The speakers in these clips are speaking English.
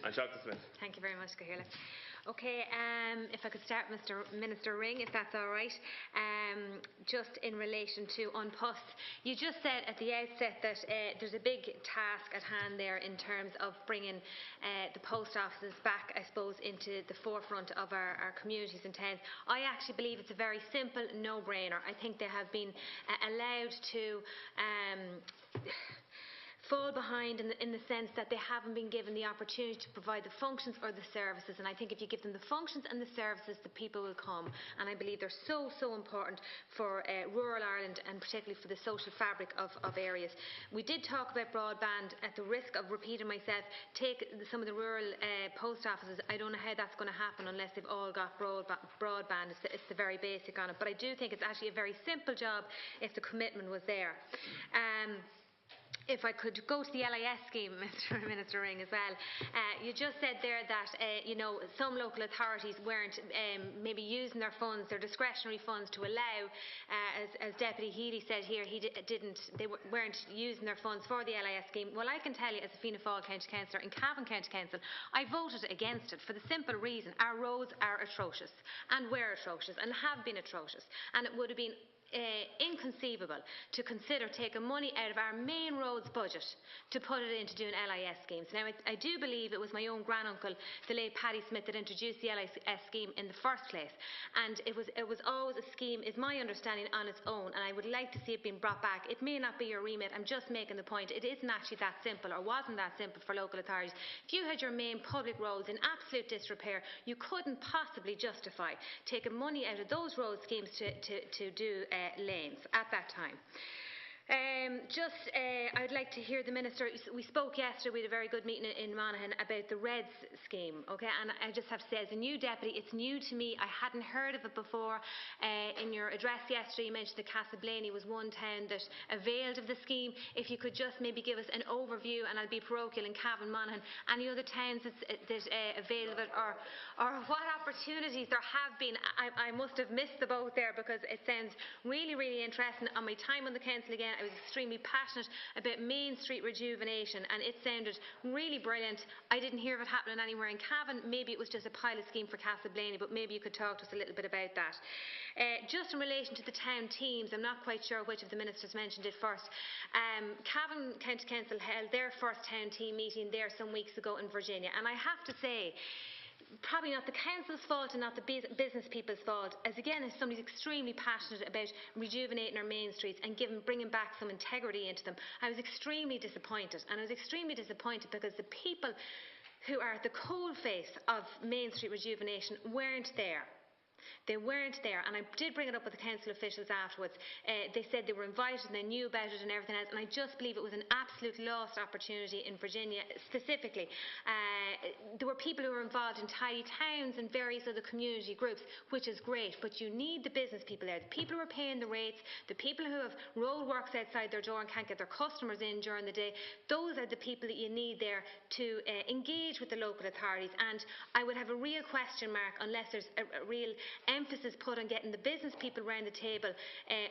And Sean Smith. Thank you very much, Gaeltacht. Okay, if I could start, Mr. Minister Ring, if that's all right. Just in relation to An Post, you just said at the outset that there's a big task at hand there in terms of bringing the post offices back, I suppose, into the forefront of our communities and towns. I actually believe it's a very simple no-brainer. I think they have been allowed to fall behind in the sense that they haven't been given the opportunity to provide the functions or the services, and I think if you give them the functions and the services, the people will come, and I believe they're so important for rural Ireland and particularly for the social fabric of areas. We did talk about broadband. At the risk of repeating myself, take some of the rural post offices. I don't know how that's going to happen unless they've all got broadband. It's the very basic on it, but I do think it's actually a very simple job if the commitment was there. If I could go to the LIS scheme, Mr. Minister Ring, as well. You just said there that some local authorities weren't maybe using their funds, their discretionary funds, to allow, as Deputy Healy said here, they weren't using their funds for the LIS scheme. Well, I can tell you, as a Fianna Fáil County Councillor in Cavan County Council, I voted against it for the simple reason our roads are atrocious, and were atrocious, and have been atrocious, and it would have been inconceivable to consider taking money out of our main roads budget to put it into doing LIS schemes. Now, I do believe it was my own granduncle, the late Paddy Smith, that introduced the LIS scheme in the first place, and it was always a scheme, is my understanding, on its own, and I would like to see it being brought back. It may not be your remit. I'm just making the point. It isn't actually that simple, or wasn't that simple for local authorities. If you had your main public roads in absolute disrepair, you couldn't possibly justify taking money out of those road schemes to do lanes at that time. I'd like to hear the Minister. We spoke yesterday, we had a very good meeting in Monaghan about the REDS scheme, okay, and I just have to say, as a new deputy, it's new to me. I hadn't heard of it before. In your address yesterday, you mentioned that Castleblaney was one town that availed of the scheme. If you could just maybe give us an overview, and I'll be parochial, in Cavan Monaghan, any other towns that availed of it, or what opportunities there have been. I must have missed the boat there, because it sounds really interesting. On my time on the council again, I was extremely passionate about Main Street rejuvenation, and it sounded really brilliant. I didn't hear of it happening anywhere in Cavan. Maybe it was just a pilot scheme for Castleblaney, but maybe you could talk to us a little bit about that. Just in relation to the town teams, I'm not quite sure which of the ministers mentioned it first. Cavan County Council held their first town team meeting there some weeks ago in Virginia, and I have to say, probably not the council's fault and not the business people's fault, as again, as somebody extremely passionate about rejuvenating our main streets and bringing back some integrity into them, I was extremely disappointed. And I was extremely disappointed because the people who are at the coalface of Main Street rejuvenation weren't there. They weren't there, and I did bring it up with the council officials afterwards. They said they were invited and they knew about it and everything else, and I just believe it was an absolute lost opportunity in Virginia specifically. There were people who were involved in tidy towns and various other community groups, which is great, but you need the business people there, the people who are paying the rates, the people who have roadworks outside their door and can't get their customers in during the day. Those are the people that you need there to engage with the local authorities, and I would have a real question mark unless there's a real emphasis put on getting the business people around the table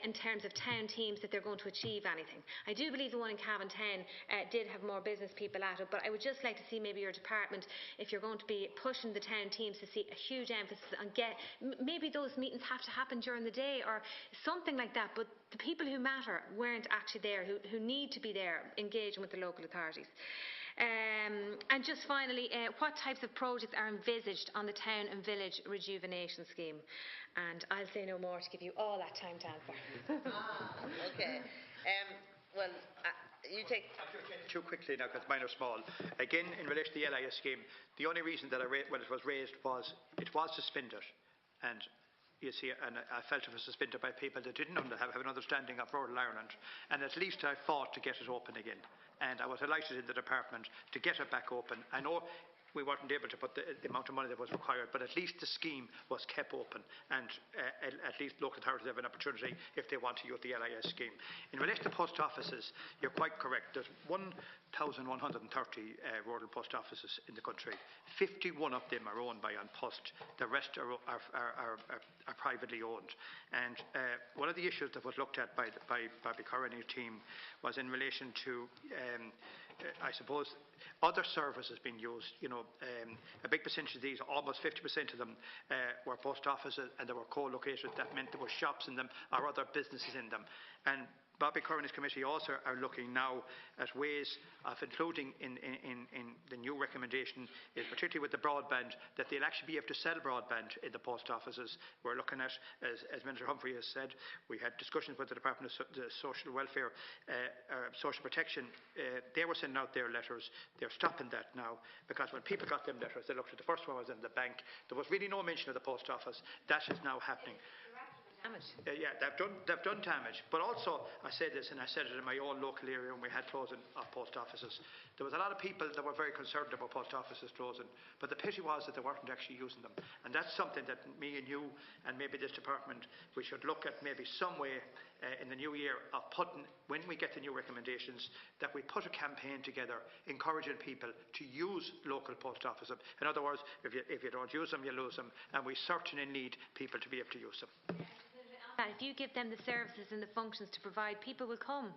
in terms of town teams, that they're going to achieve anything. I do believe the one in Cavan Town did have more business people at it, but I would just like to see maybe your department, if you're going to be pushing the town teams, to see a huge emphasis on maybe those meetings have to happen during the day or something like that, but the people who matter weren't actually there, who need to be there engaging with the local authorities. And just finally, what types of projects are envisaged on the town and village rejuvenation scheme? And I'll say no more to give you all that time to answer. Okay. Well, you take... Too quickly now, because mine are small. Again, in relation to the LIS scheme, the only reason that when it was raised was it was suspended, and you see, and I felt it was suspended by people that didn't have an understanding of rural Ireland, and at least I fought to get it open again, and I was delighted in the department to get it back open. I know we weren't able to put the amount of money that was required, but at least the scheme was kept open, and at least local authorities have an opportunity if they want to use the LIS scheme. In relation to post offices, you're quite correct. There's 1,130 rural post offices in the country. 51 of them are owned by An Post. The rest are privately owned. And one of the issues that was looked at by Bobby Curran and his team was in relation to, I suppose, other services being used. A big percentage of these, almost 50% of them, were post offices, and they were co-located. That meant there were shops in them or other businesses in them. And Bobby Curran and his committee also are looking now at ways of including in the new recommendation, is particularly with the broadband, that they'll actually be able to sell broadband in the post offices. We're looking at, as Minister Humphrey has said, we had discussions with the Department of Social Welfare, Social Protection. They were sending out their letters. They're stopping that now, because when people got them letters, they looked at the first one was in the bank. There was really no mention of the post office. That is now happening. Yeah, they've done damage. But also, I said this, and I said it in my own local area when we had closing of post offices. There was a lot of people that were very concerned about post offices closing, but the pity was that they weren't actually using them. And that's something that me and you, and maybe this department, we should look at maybe some way in the new year of putting, when we get the new recommendations, that we put a campaign together encouraging people to use local post offices. In other words, if you don't use them, you lose them, and we certainly need people to be able to use them. If you give them the services and the functions to provide, people will come.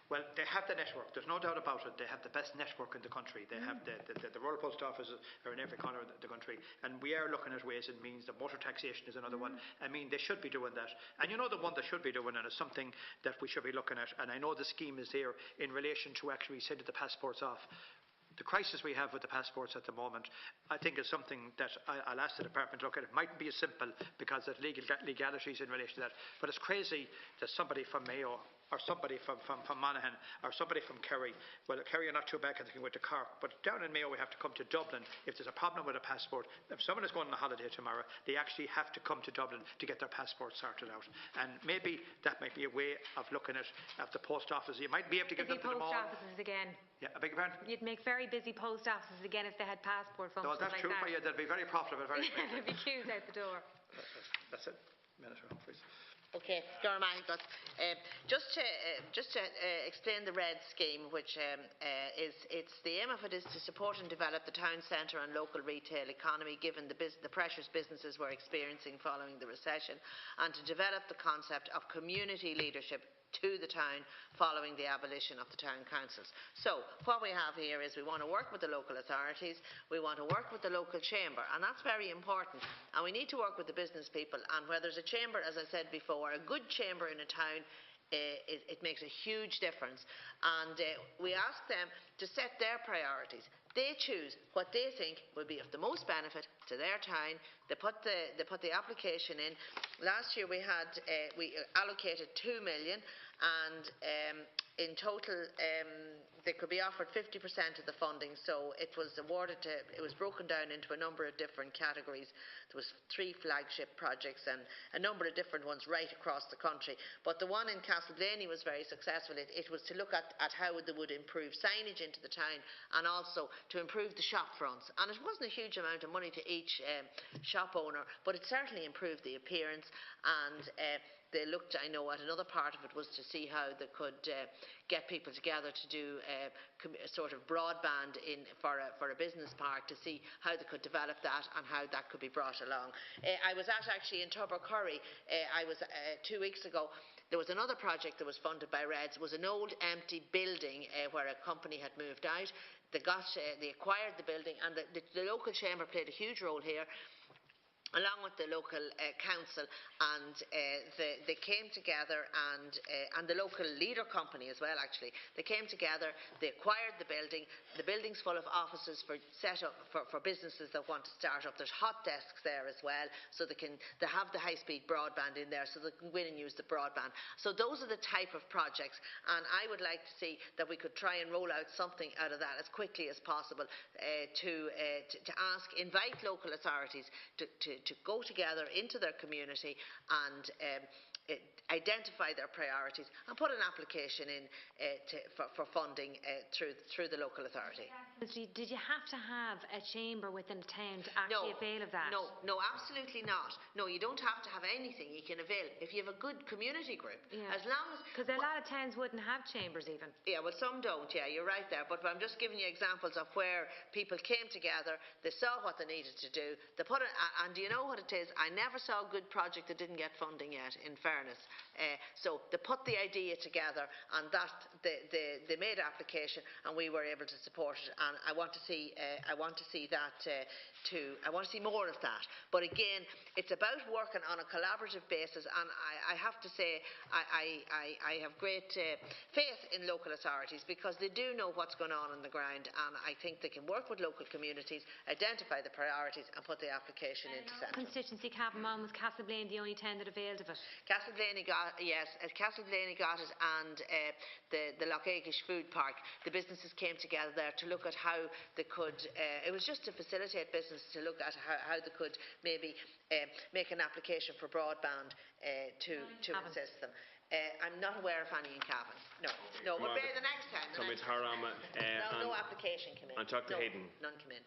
Well, they have the network. There's no doubt about it. They have the best network in the country. They have the rural post offices are in every corner of the country. And we are looking at ways and means. The motor taxation is another one. I mean, they should be doing that. And the one they should be doing, and it's something that we should be looking at. And I know the scheme is there in relation to actually sending the passports off. The crisis we have with the passports at the moment, I think, is something that I'll ask the department to look at. It mightn't be as simple because there's legalities in relation to that. But it's crazy that somebody from Mayo, or somebody from Monaghan, or somebody from Kerry, well, Kerry are not too bad because they can go to Cork, but down in Mayo we have to come to Dublin if there's a problem with a passport. If someone is going on a holiday tomorrow, they actually have to come to Dublin to get their passport sorted out. And maybe that might be a way of looking at the post office. You might be able to get them to them all. Post offices again. Yeah, I beg your pardon? You'd make very busy post offices again if they had passport functions. No, that's like true. that. Yeah, they'll be very profitable very quickly. There'd be queues out the door. That's it. Minister Humphreys. Okay, just to explain the RED scheme, which it's the aim of it is to support and develop the town centre and local retail economy, given the pressures businesses were experiencing following the recession, and to develop the concept of community leadership to the town following the abolition of the town councils. So what we have here is we want to work with the local authorities, we want to work with the local chamber, and that's very important, and we need to work with the business people. And where there's a chamber, as I said before, a good chamber in a town, it makes a huge difference, and we ask them to set their priorities. They choose what they think will be of the most benefit to their town. They put the application in. Last year we allocated 2 million, and in total they could be offered 50% of the funding. So it was broken down into a number of different categories. There was 3 flagship projects and a number of different ones right across the country. But the one in Castleblaney was very successful. It was to look at how they would improve signage into the town, and also to improve the shop fronts. And it wasn't a huge amount of money to each shop owner, but it certainly improved the appearance. And they looked, I know, at another part of it was to see how they could get people together to do sort of broadband for a business park, to see how they could develop that and how that could be brought along. I was actually in Tubbercurry. I was 2 weeks ago. There was another project that was funded by REDS. It was an old empty building where a company had moved out. They acquired the building, and the local chamber played a huge role here, along with the local council, and they came together, and the local leader company as well, actually. They came together, they acquired the building. The building's full of offices for businesses that want to start up. There's hot desks there as well, so they have the high-speed broadband in there, so they can go in and use the broadband. So those are the type of projects, and I would like to see that we could try and roll out something out of that as quickly as possible, to invite local authorities to go together into their community and identify their priorities and put an application in for funding through the local authority. Did you have to have a chamber within a town to actually avail of that? No, absolutely not. No, you don't have to have anything. You can avail if you have a good community group. Yeah. As long as, because a lot of towns wouldn't have chambers even. Yeah, well, some don't. Yeah, you're right there. But I'm just giving you examples of where people came together. They saw what they needed to do. They put it, and do you know what it is? I never saw a good project that didn't get funding yet. In fairness. fairness. So they put the idea together, and that they made application, and we were able to support it. And I want to see that too. I want to see more of that. But again, it's about working on a collaborative basis, and I have to say I have great faith in local authorities, because they do know what's going on the ground, and I think they can work with local communities, identify the priorities, and put the application into centre. Constituency Cavan Monaghan, was Castleblaine the only town that availed of it? Castleblaine got it, and the Lochagish Food Park. The businesses came together there to look at how they could, it was just to facilitate business, to look at how they could maybe make an application for broadband to assist them. I'm not aware of any in Cavan. No, we'll bear the next time. No application came in. And talk to Hayden. None came in.